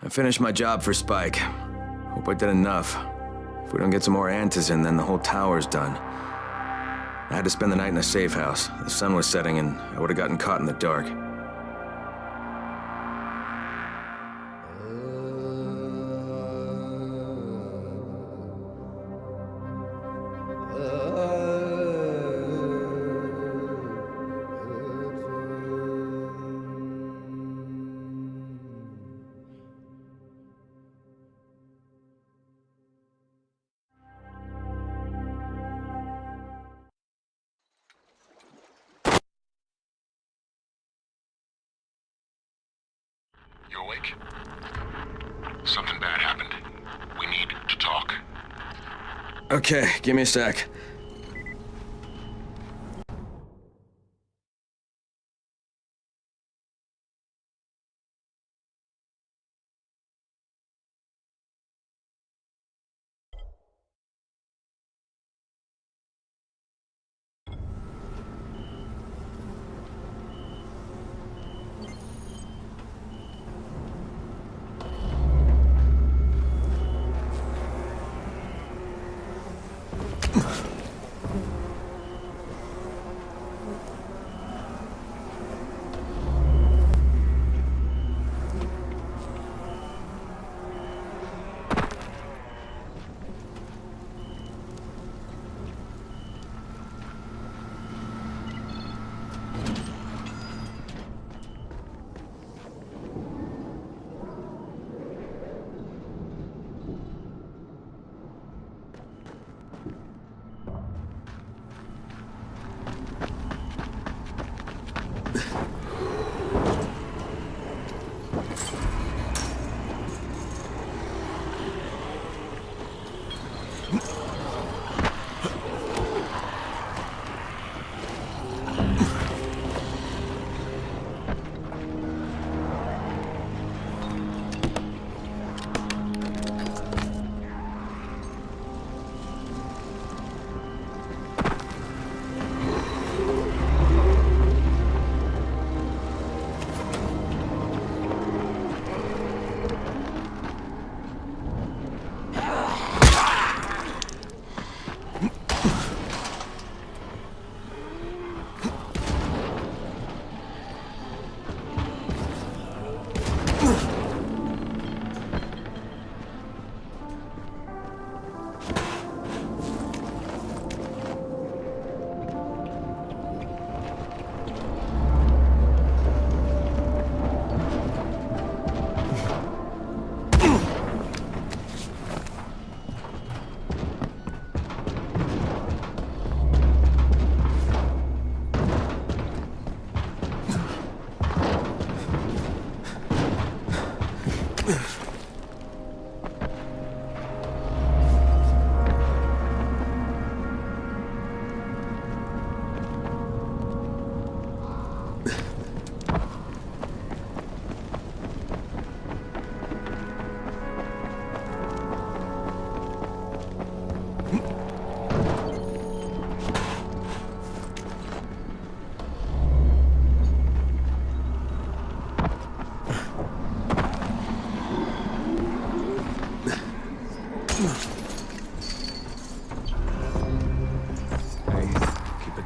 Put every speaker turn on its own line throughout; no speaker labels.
I finished my job for Spike. Hope I did enough. If we don't get some more Antizin, then the whole tower's done. I had to spend the night in a safe house. The sun was setting and I would have gotten caught in the dark.
You awake? Something bad happened. We need to talk.
Okay, give me a sec.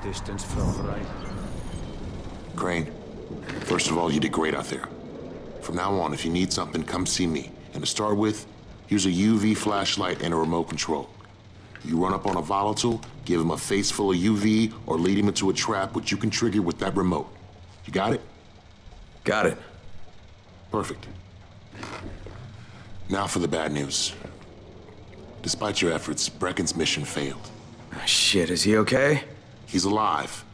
Distance from right.
Crane, first of all, you did great out there. From now on, if you need something, come see me. And to start with, here's a UV flashlight and a remote control. You run up on a volatile, give him a face full of UV, or lead him into a trap which you can trigger with that remote. You got it?
Got it.
Perfect. Now for the bad news. Despite your efforts, Brecken's mission failed.
Shit, is he okay?
He's alive,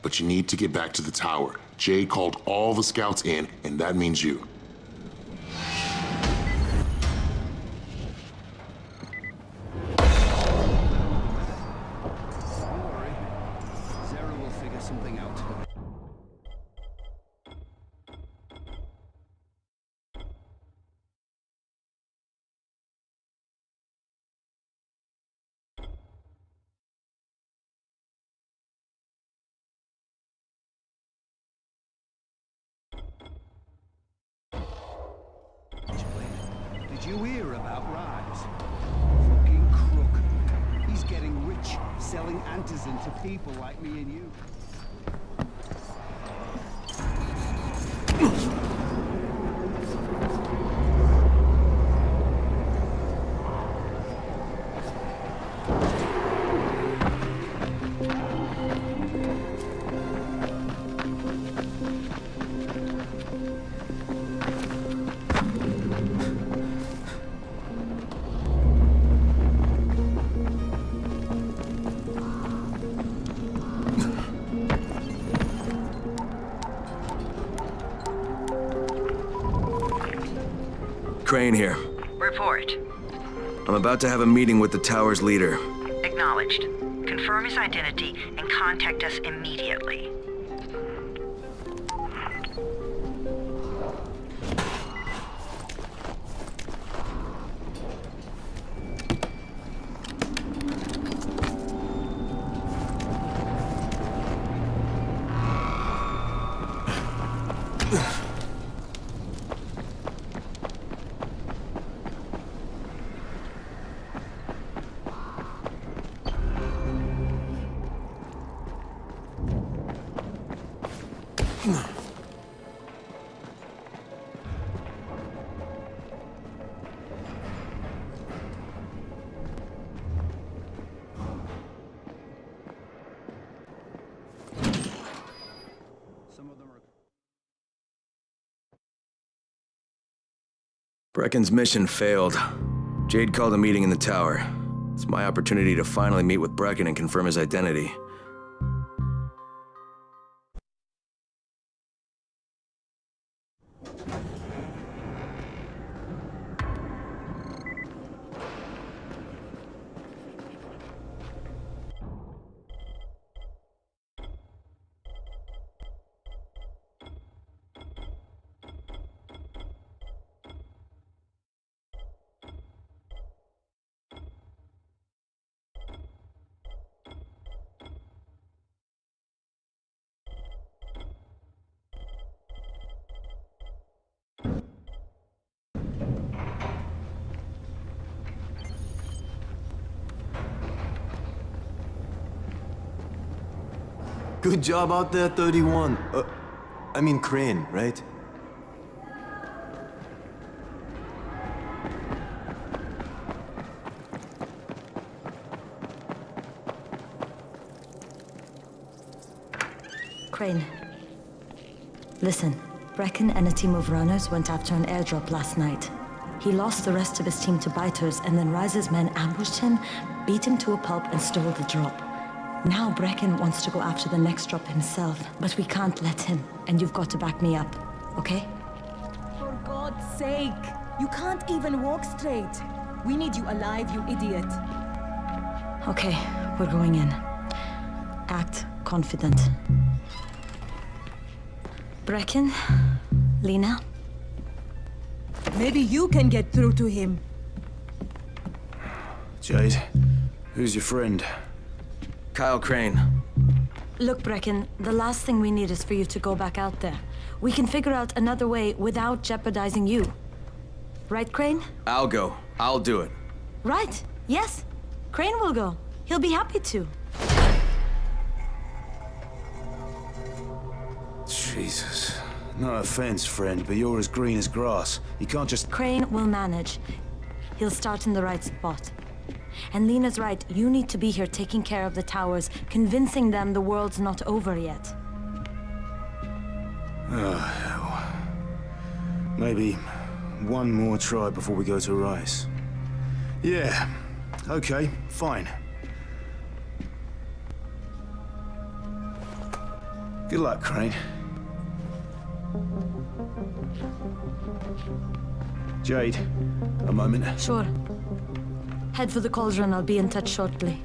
but you need to get back to the tower. Jay called all the scouts in, and that means you.
Don't worry. Zara will figure something out. Did you hear about Rise? Fucking crook. He's getting rich selling antizin to people like me and you.
Crane here.
Report.
I'm about to have a meeting with the tower's leader.
Acknowledged. Confirm his identity and contact us immediately.
Some of them are...
Brecken's mission failed. Jade called a meeting in the tower. It's my opportunity to finally meet with Brecken and confirm his identity.
Good job out there, 31. I mean Crane, right?
Crane. Listen, Brecken and a team of runners went after an airdrop last night. He lost the rest of his team to biters, and then Rise's men ambushed him, beat him to a pulp, and stole the drop. Now Brecken wants to go after the next drop himself, but we can't let him, and you've got to back me up, okay?
For God's sake! You can't even walk straight! We need you alive, you idiot!
Okay, we're going in. Act confident. Brecken, Lena,
Maybe you can get through to him.
Jade, who's your friend?
Kyle Crane.
look, Brecken, the last thing we need is for you to go back out there. We can figure out another way without jeopardizing you. Right, Crane?
I'll go. I'll do it.
Right, yes. Crane will go. He'll be happy to.
Jesus. No offense, friend, but you're as green as grass. You can't just...
Crane will manage. He'll start in the right spot. And Lena's right, you need to be here taking care of the towers, convincing them the world's not over yet.
Oh, hell. Maybe one more try before we go to Rice. Yeah, okay, fine. Good luck, Crane. Jade, a moment.
Sure. Head for the cauldron, I'll be in touch shortly.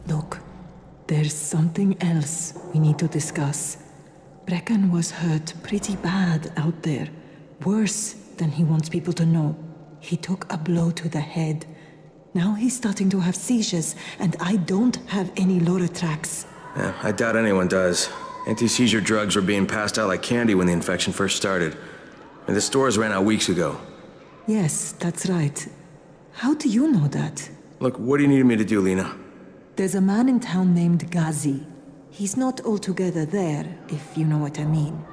Look, there's something else we need to discuss. Brecken was hurt pretty bad out there. Worse than he wants people to know. He took a blow to the head. Now he's starting to have seizures, and I don't have any Loratrax.
Yeah, I doubt anyone does. Anti-seizure drugs were being passed out like candy when the infection first started. And the stores ran out weeks ago.
Yes, that's right. How do you know that?
Look, what do you need me to do, Lena?
There's a man in town named Ghazi. He's not altogether there, if you know what I mean.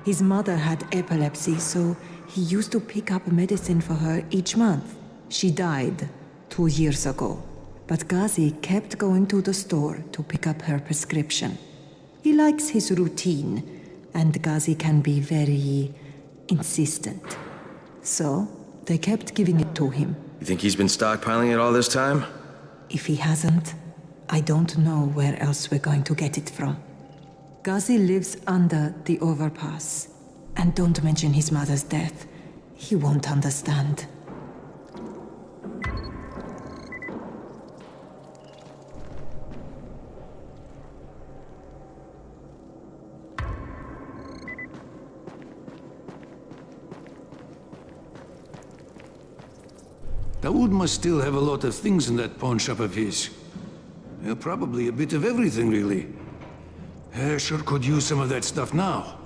His mother had epilepsy, so he used to pick up medicine for her each month. She died 2 years ago, but Ghazi kept going to the store to pick up her prescription. He likes his routine, and Ghazi can be very insistent. So, they kept giving it to him.
You think he's been stockpiling it all this time?
If he hasn't, I don't know where else we're going to get it from. Ghazi lives under the overpass. And don't mention his mother's death. He won't understand.
Daoud must still have a lot of things in that pawn shop of his. Probably a bit of everything, really. Sure could use some of that stuff now.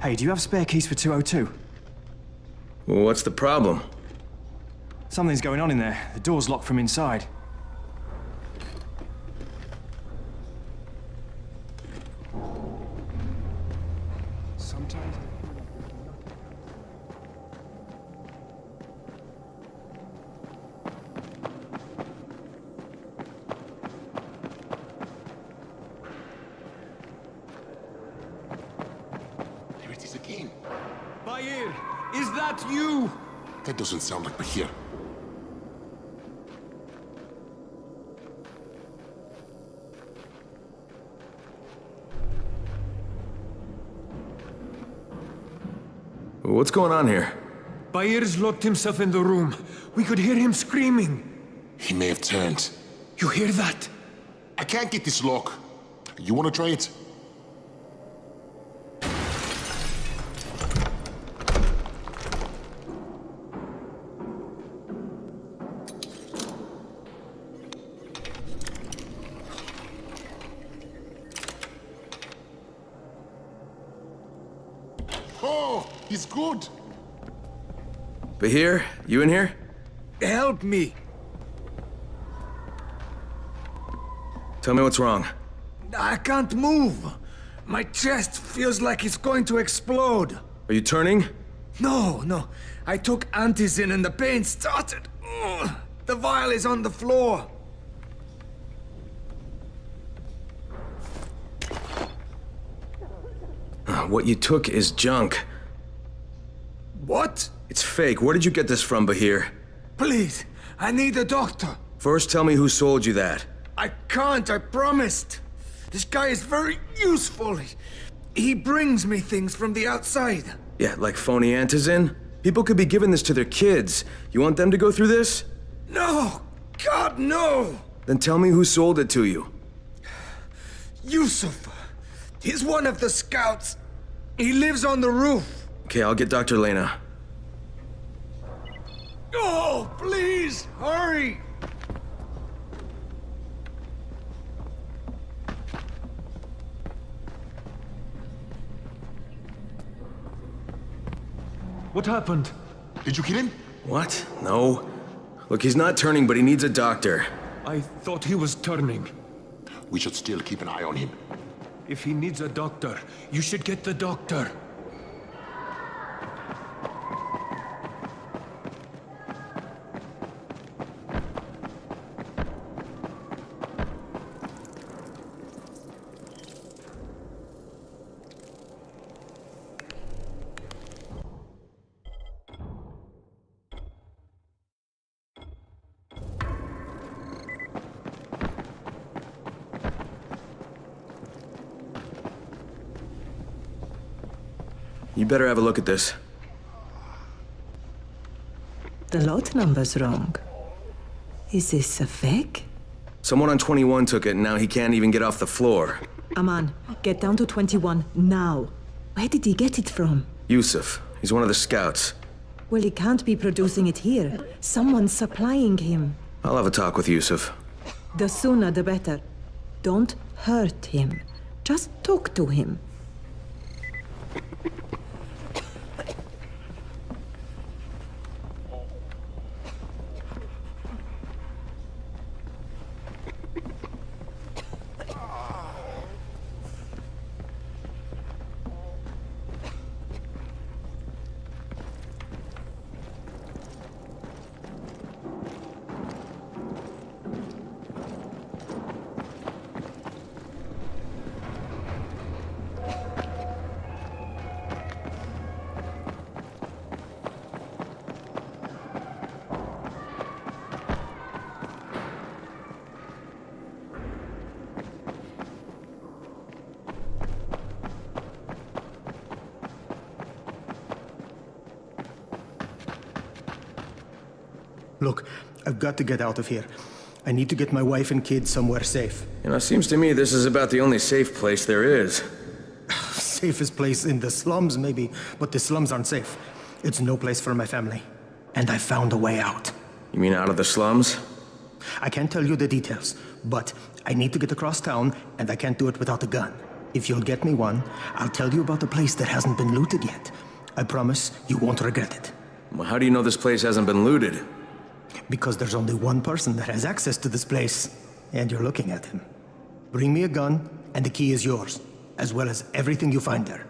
Hey, do you have spare keys for 202?
Well, what's the problem?
Something's going on in there. The door's locked from inside. Sometimes...
There it is again.
Bahir, is that you?
That doesn't sound like Bahir.
What's going on here?
Bahir's locked himself in the room. We could hear him screaming.
He may have turned.
You hear that?
I can't get this lock. You want to try it? Oh, he's good.
Bahir, you in here?
Help me.
Tell me what's wrong.
I can't move. My chest feels like it's going to explode.
Are you turning?
No. I took Antizin and the pain started. Ugh. The vial is on the floor.
What you took is junk.
What?
It's fake. Where did you get this from, Bahir?
Please, I need a doctor.
First, tell me who sold you that.
I can't, I promised. This guy is very useful. He brings me things from the outside.
Yeah, like phony Antizin? People could be giving this to their kids. You want them to go through this?
No! God, no!
Then tell me who sold it to you.
Yusuf. He's one of the scouts. He lives on the roof.
Okay, I'll get Dr. Lena.
Oh, please, hurry!
What happened?
Did you kill him?
What? No. Look, he's not turning, but he needs a doctor.
I thought he was turning.
We should still keep an eye on him.
If he needs a doctor, you should get the doctor.
You better have a look at this.
The lot number's wrong. Is this a fake?
Someone on 21 took it, and now he can't even get off the floor.
Aman, get down to 21 now. Where did he get it from?
Yusuf. He's one of the scouts.
Well, he can't be producing it here. Someone's supplying him.
I'll have a talk with Yusuf.
The sooner the better. Don't hurt him. Just talk to him.
Look, I've got to get out of here. I need to get my wife and kids somewhere safe.
You know, it seems to me this is about the only safe place there is.
Safest place in the slums, maybe, but the slums aren't safe. It's no place for my family. And I found a way out.
You mean out of the slums?
I can't tell you the details, but I need to get across town, and I can't do it without a gun. If you'll get me one, I'll tell you about a place that hasn't been looted yet. I promise you won't regret it.
Well, how do you know this place hasn't been looted?
Because there's only one person that has access to this place, and you're looking at him. Bring me a gun, and the key is yours, as well as everything you find there.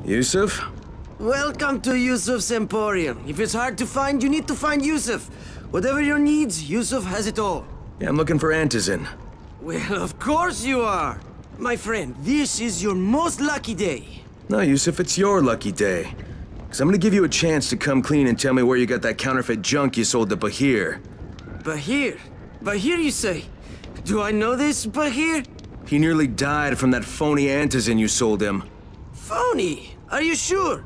Yusuf?
Welcome to Yusuf's Emporium. If it's hard to find, you need to find Yusuf. Whatever your needs, Yusuf has it all.
Yeah, I'm looking for Antizin.
Well, of course you are. My friend, this is your most lucky day.
No, Yusuf, it's your lucky day. Because I'm gonna give you a chance to come clean and tell me where you got that counterfeit junk you sold to Bahir.
Bahir? Bahir, you say? Do I know this Bahir?
He nearly died from that phony Antizin you sold him.
Phony? Are you sure?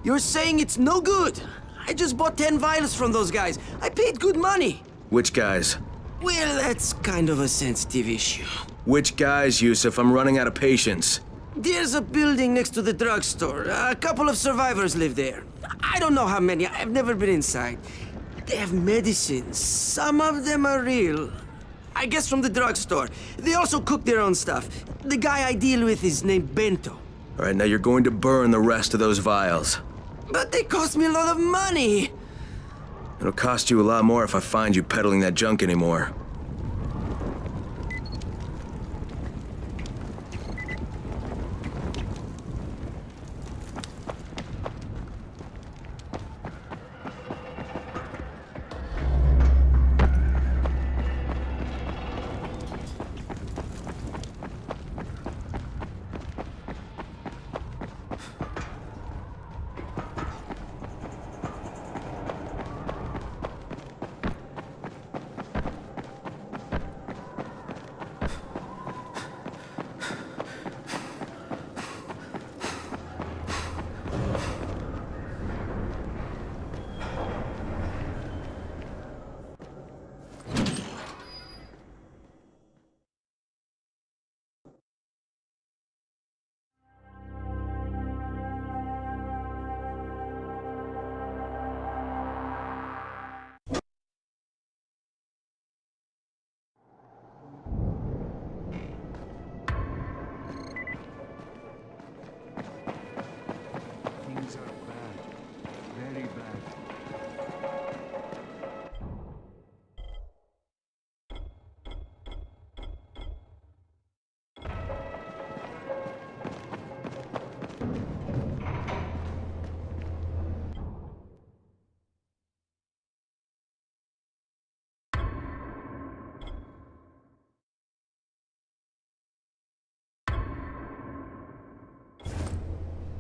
You're saying it's no good. I just bought 10 vials from those guys. I paid good money.
Which guys?
Well, that's kind of a sensitive issue.
Which guys, Yusuf? I'm running out of patience.
There's a building next to the drugstore. A couple of survivors live there. I don't know how many. I've never been inside. They have medicines. Some of them are real. I guess from the drugstore. They also cook their own stuff. The guy I deal with is named Bento.
All right, now you're going to burn the rest of those vials.
But they cost me a lot of money.
It'll cost you a lot more if I find you peddling that junk anymore.
Things are bad. Very bad.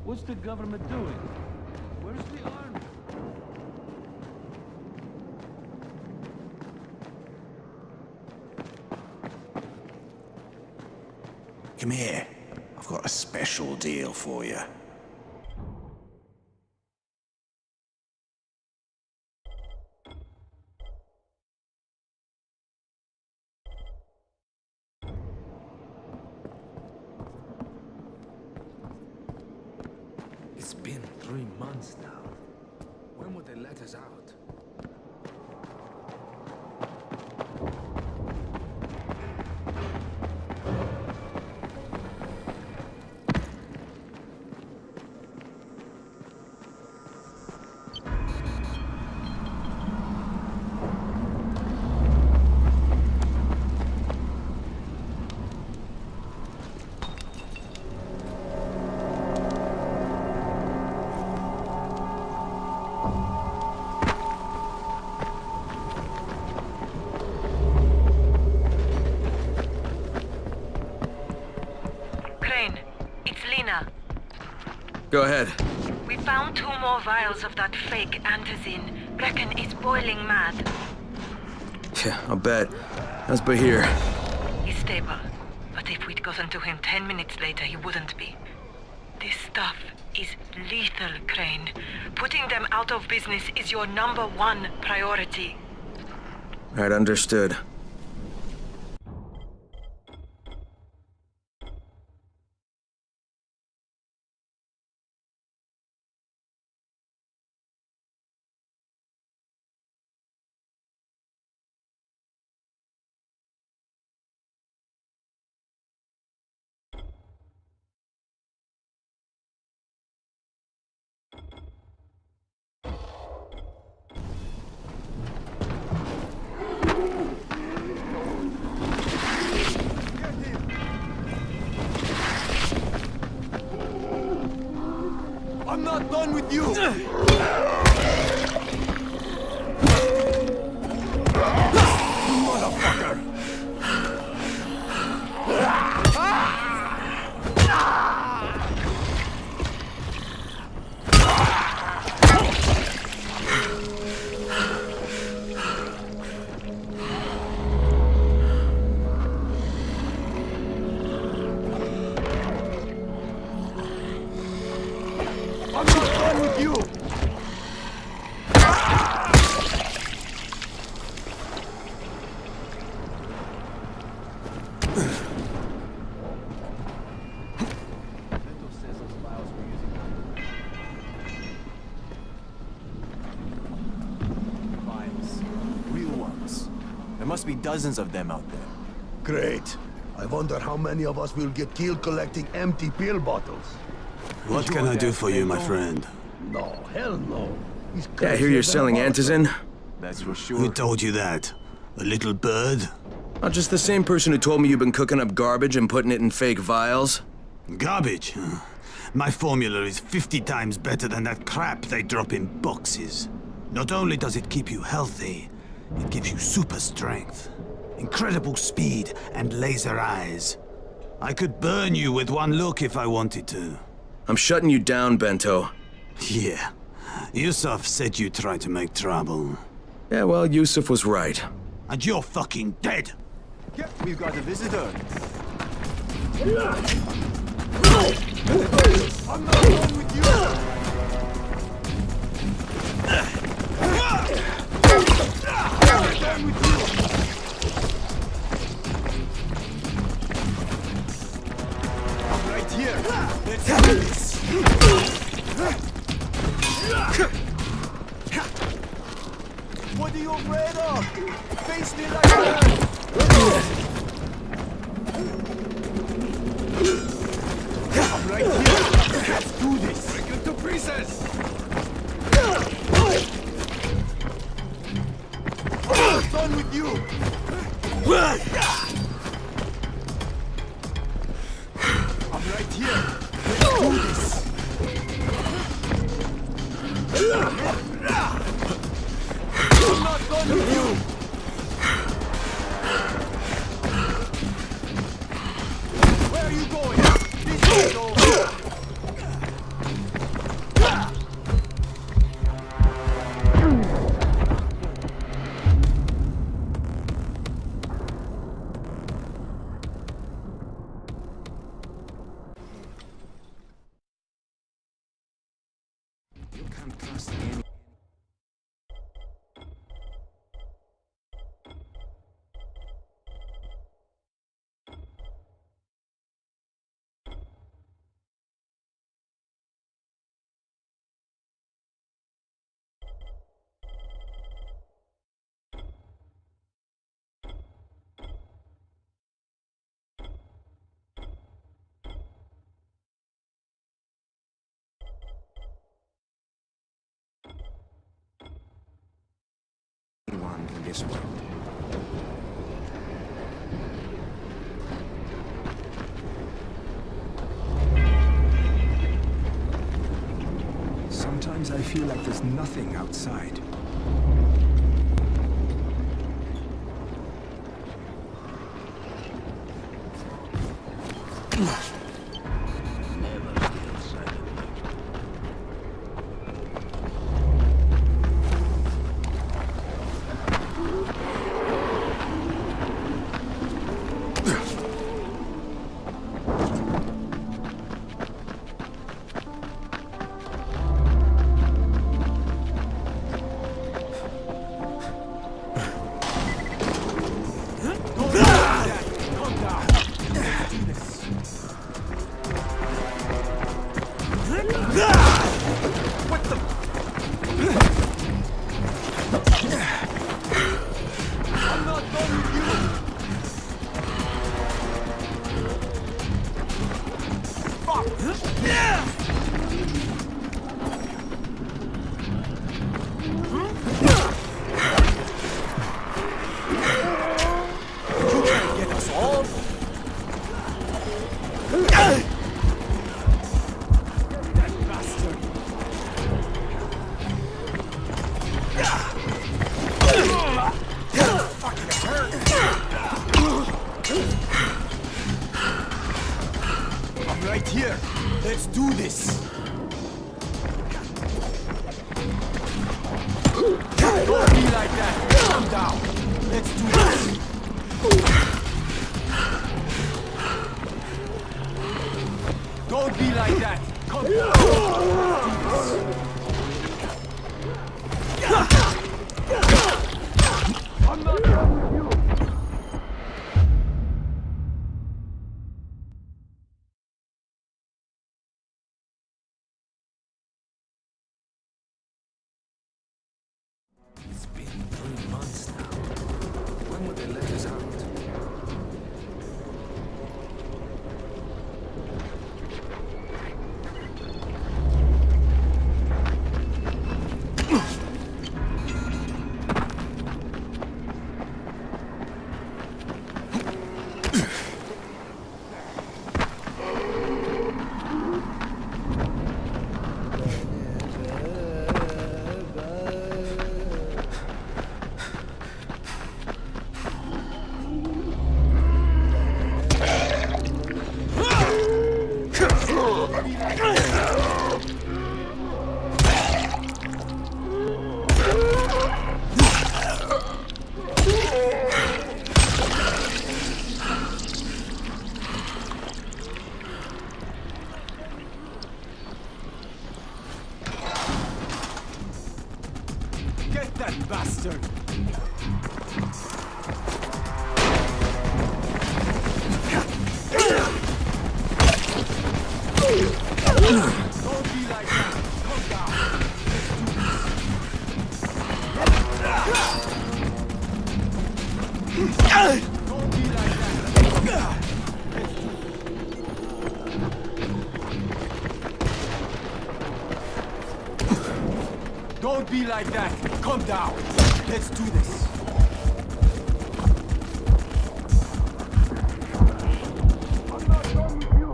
What's the government doing? Where's the army?
Come here. I've got a special deal for you.
It's been 3 months now. When would they let us out?
Crane, it's Lena.
Go ahead.
We found 2 more vials of that fake antizin. Brecken is boiling mad.
Yeah, I'll bet. How's Bahir?
He's stable. But if we'd gotten to him 10 minutes later, he wouldn't be. This stuff is lethal, Crane. Putting them out of business is your #1 priority.
Right, understood.
I'm not done with you! Motherfucker! I'm not done with you!
Real ones. There must be dozens of them out there.
Great. I wonder how many of us will get killed collecting empty pill bottles.
What can I do for you, my friend?
No, hell no.
Yeah, I hear you're selling antizin?
that's for sure.
Who told you that? A little bird?
Not just the same person who told me you've been cooking up garbage and putting it in fake vials?
Garbage? My formula is 50 times better than that crap they drop in boxes. Not only does it keep you healthy, it gives you super strength, incredible speed, and laser eyes. I could burn you with one look if I wanted to.
I'm shutting you down, Bento.
Yeah. Yusuf said you tried to make trouble.
Yeah, well, Yusuf was right.
And you're fucking dead!
Yeah, we've got a visitor. I'm not done with you! I'm done with you! I'm right here. Let's do this. What are you afraid of? Face me like that! I'm right here. Let's do this. Break it to pieces. I'm done with you. I'm right here. Let's do this. I'm not done with you. Where are you going? This is over.
You can't trust any... One in this world.
Sometimes I feel like there's nothing outside.
Right here. Let's do this. Don't be like that. Calm down. Let's do this. Don't be like that. Calm down. I'm not done with you.
It's been 3 months now. When would they let us out?
Don't be like that. Don't be like that. Calm down. Let's do this. I'm not done with you.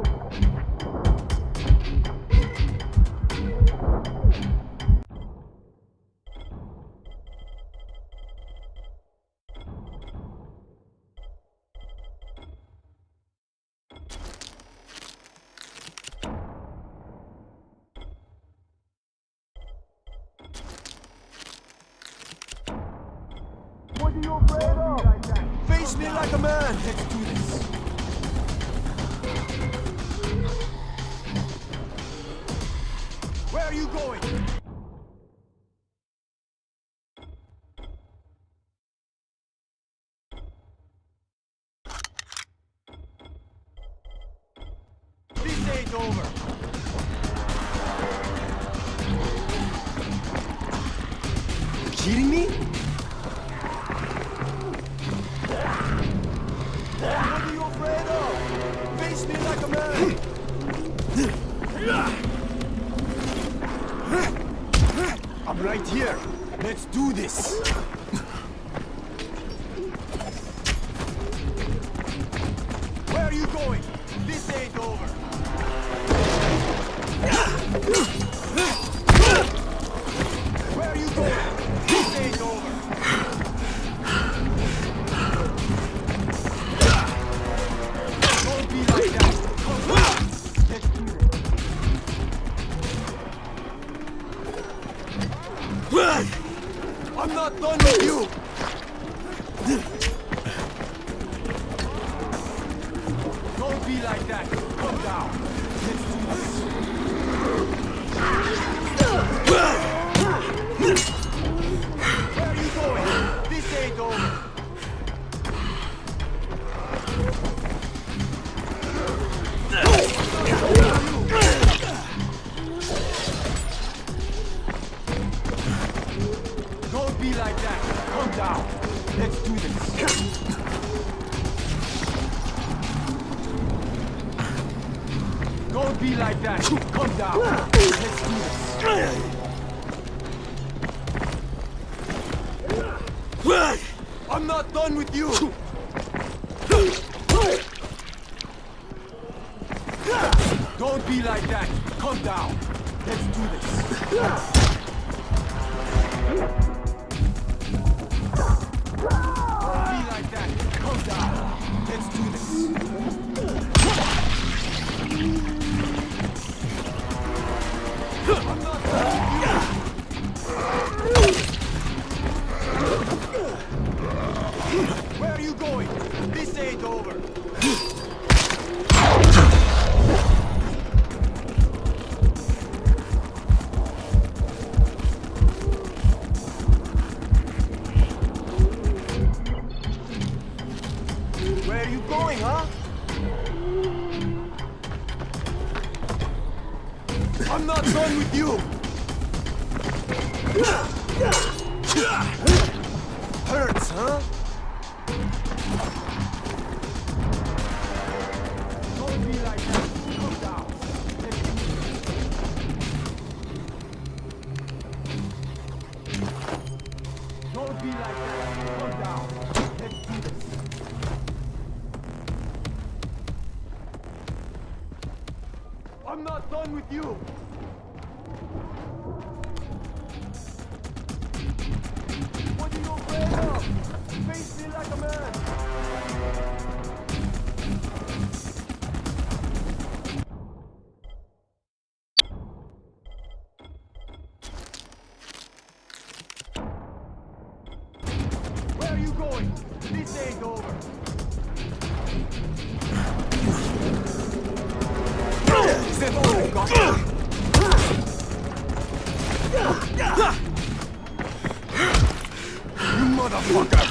What are you afraid of? Face me like a man. Let's do this. Where are you going? This ain't over. You kidding me? What are you afraid of? Face me like a man! I'm right here. Let's do this. Where are you going? This ain't over. Where are you going? This ain't over. Don't be like that. Come on. Let's do this. I'm not done with you. Don't be like that. Come down. Let's do this. Where are you going? This ain't over. Don't be like that. Calm down. Let's do this. Don't be like that. Calm down. Let's do this. I'm not done with you. Don't be like that. Calm down. Let's do this. Don't be like that. Calm down. Let's do this. I'm not done with you. Where are you going? This ain't over. Where are you going, huh? I'm not done with you! Hurts, huh? Don't be like that. Calm down. Don't be like that. Calm down. Let's do this. I'm not done with you! What are you afraid of? Face me like a man! Where are you going? This ain't over! Is that all you got? You motherfucker!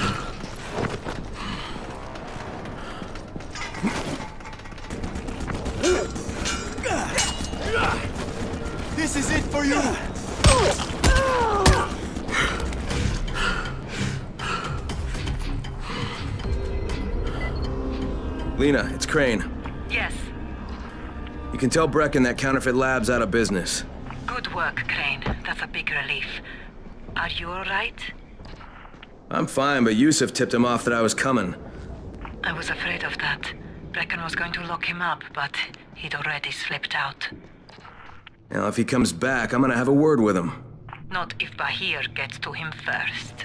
This is it for you!
Lena, it's Crane.
Yes.
You can tell Brecken that Counterfeit Lab's out of business.
Good work, Crane. That's a big relief. Are you alright?
I'm fine, but Yusuf tipped him off that I was coming.
I was afraid of that. Brecken was going to lock him up, but he'd already slipped out.
Now, if he comes back, I'm gonna have a word with him.
Not if Bahir gets to him first.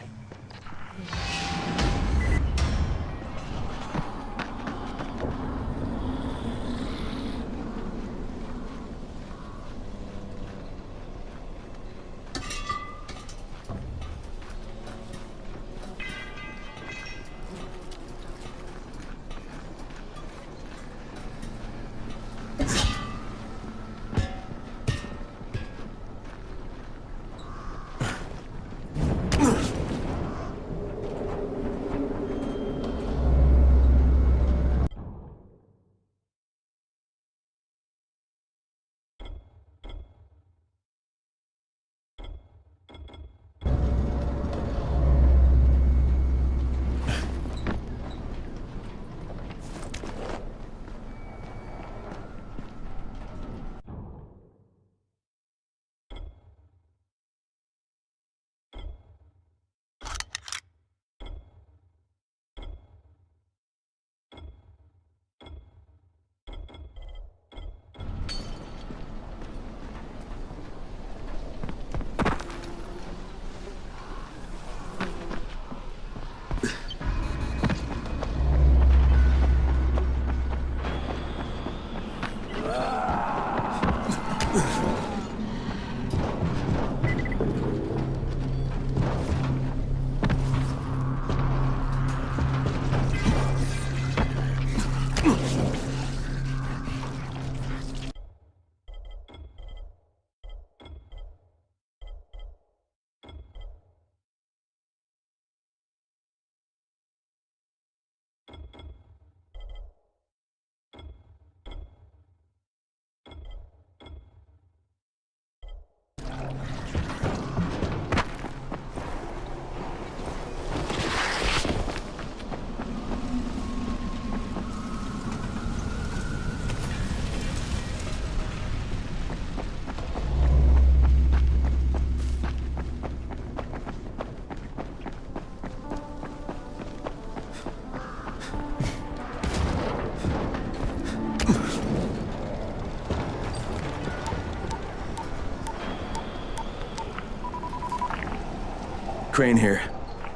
Crane here.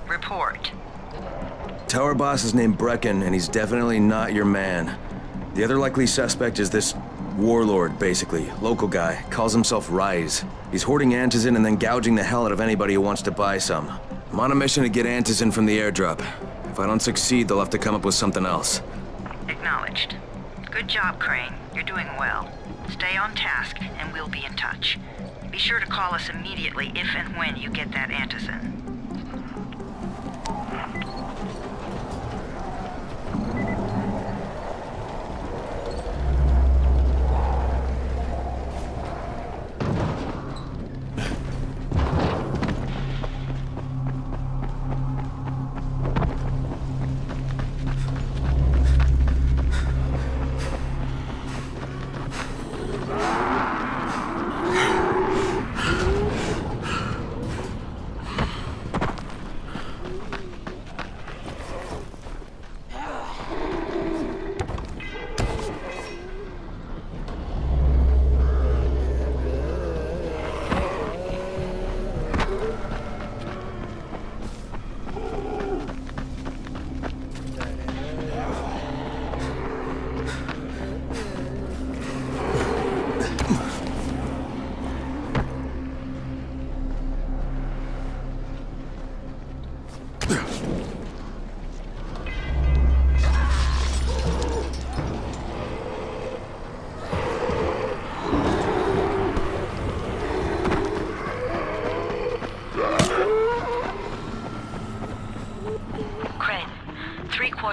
Report.
Tower boss is named Brecken, and he's definitely not your man. The other likely suspect is this warlord, basically. Local guy. Calls himself Rise. He's hoarding antizin and then gouging the hell out of anybody who wants to buy some. I'm on a mission to get antizin from the airdrop. If I don't succeed, they'll have to come up with something else.
Acknowledged. Good job, Crane. You're doing well. Stay on task, and we'll be in touch. Be sure to call us immediately if and when you get that antizin.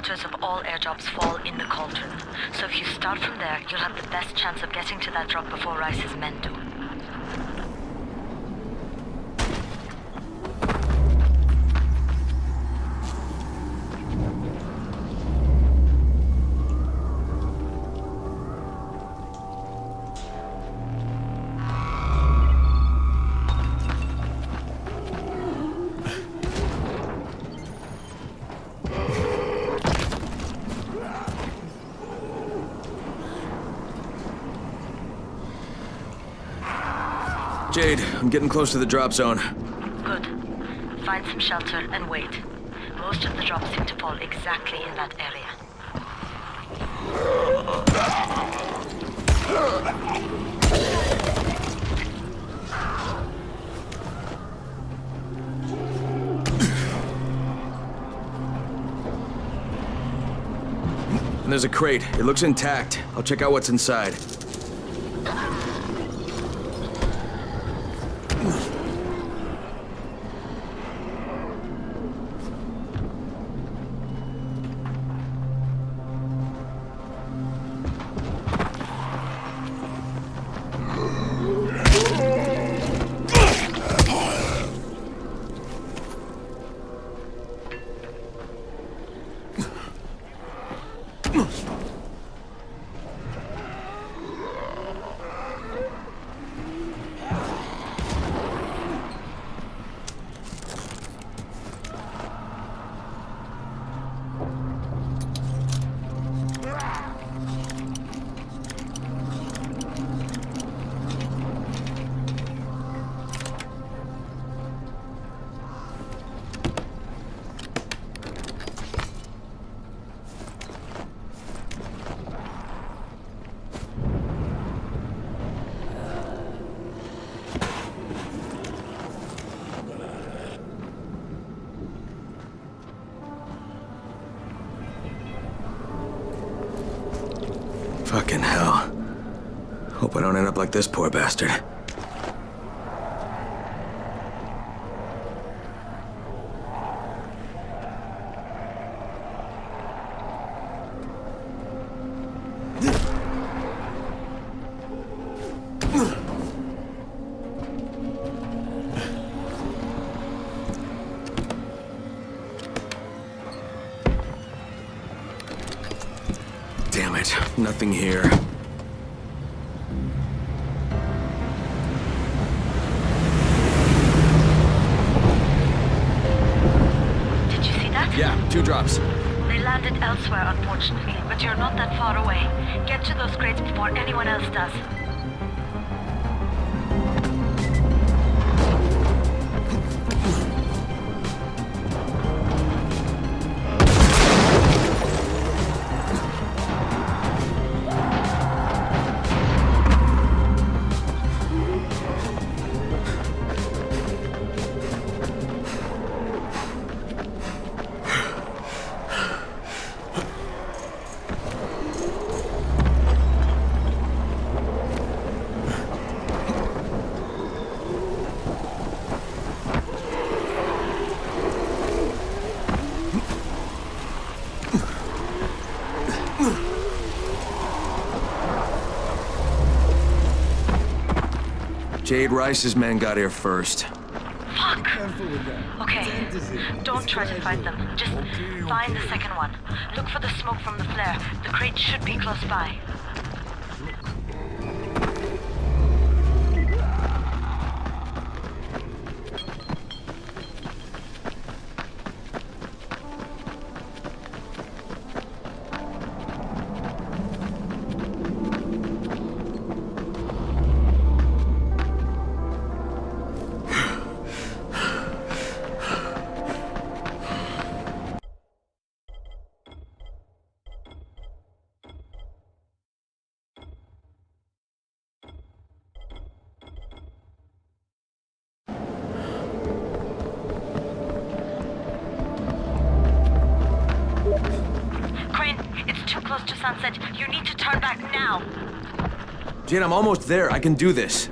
Of all airdrops fall in the cauldron. So if you start from there, you'll have the best chance of getting to that drop before Rice's men do.
Jade, I'm getting close to the drop zone.
Good. Find some shelter and wait. Most of the drops seem to fall exactly in that area.
And there's a crate. It looks intact. I'll check out what's inside. Fucking hell. Hope I don't end up like this poor bastard. Damn it, nothing here.
Did you see that?
Yeah, 2 drops.
They landed elsewhere, unfortunately, but you're not that far away. Get to those crates before anyone else does.
Jade Rice's men got here first.
Fuck! Okay, don't try to fight them. Just find the second one. Look for the smoke from the flare. The crate should be close by. Close to sunset. You need to turn back now.
Jade, I'm almost there. I can do this.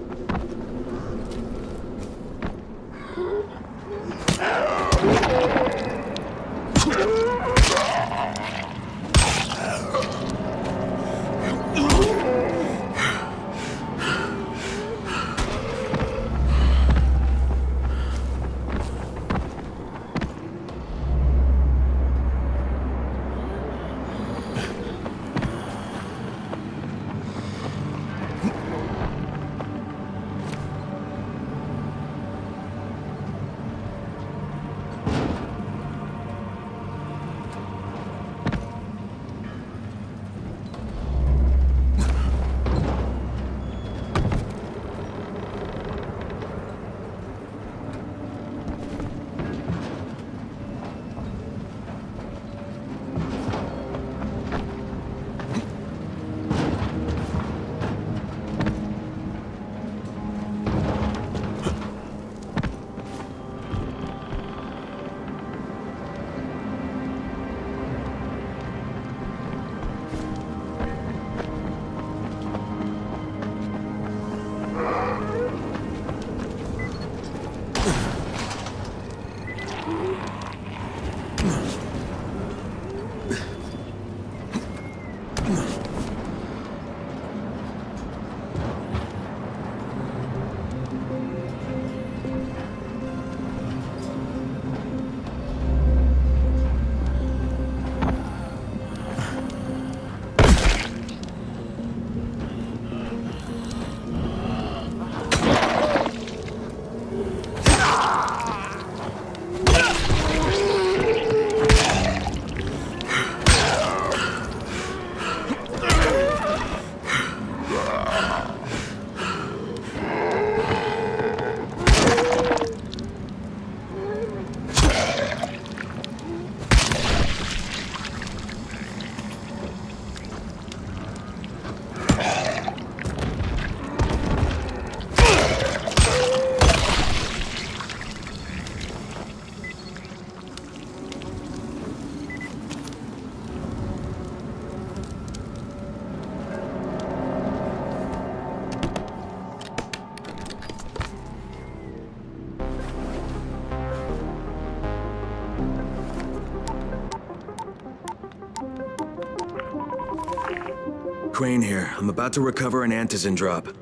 Crane here. I'm about to recover an Antizin drop.
Good,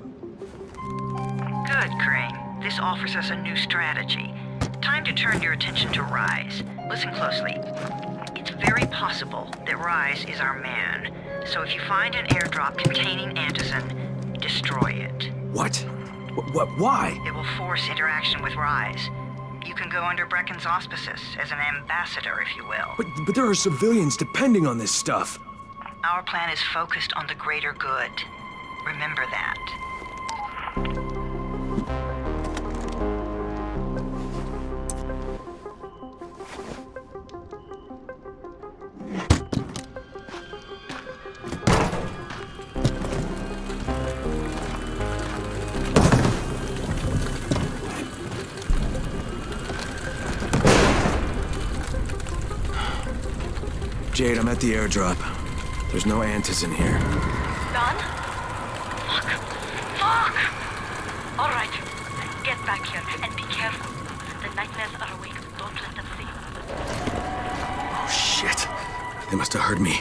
Crane. This offers us a new strategy. Time to turn your attention to Rise. Listen closely. It's very possible that Rise is our man. So if you find an airdrop containing Antizin, destroy it.
What? Why?
It will force interaction with Rise. You can go under Brecken's auspices as an ambassador, if you will.
But there are civilians depending on this stuff.
Our plan is focused on the greater good. Remember that.
Jade, I'm at the airdrop. There's no Antizin here.
Done? Fuck! All right. Get back here and be careful. The nightmares are awake. Don't let them see you.
Oh, shit. They must have heard me.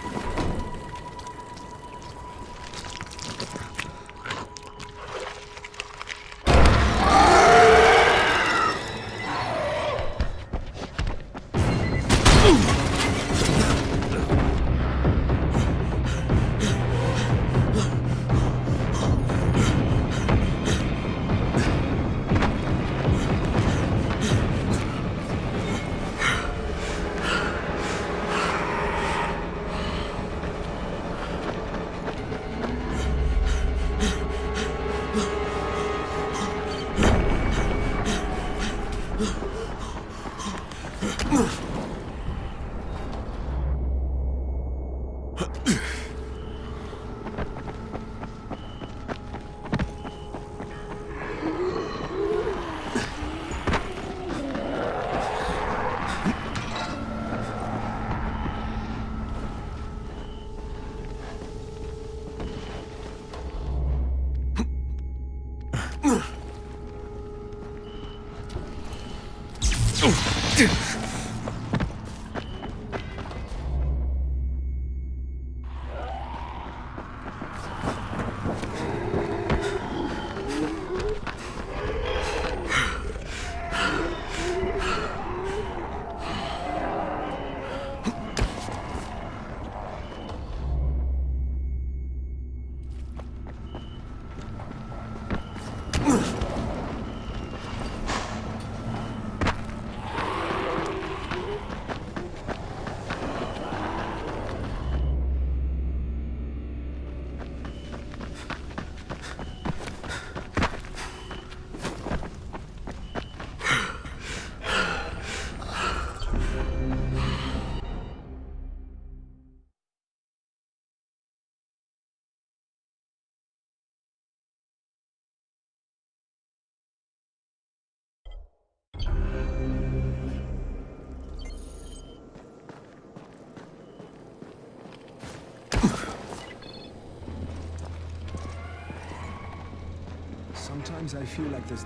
Sometimes I feel like there's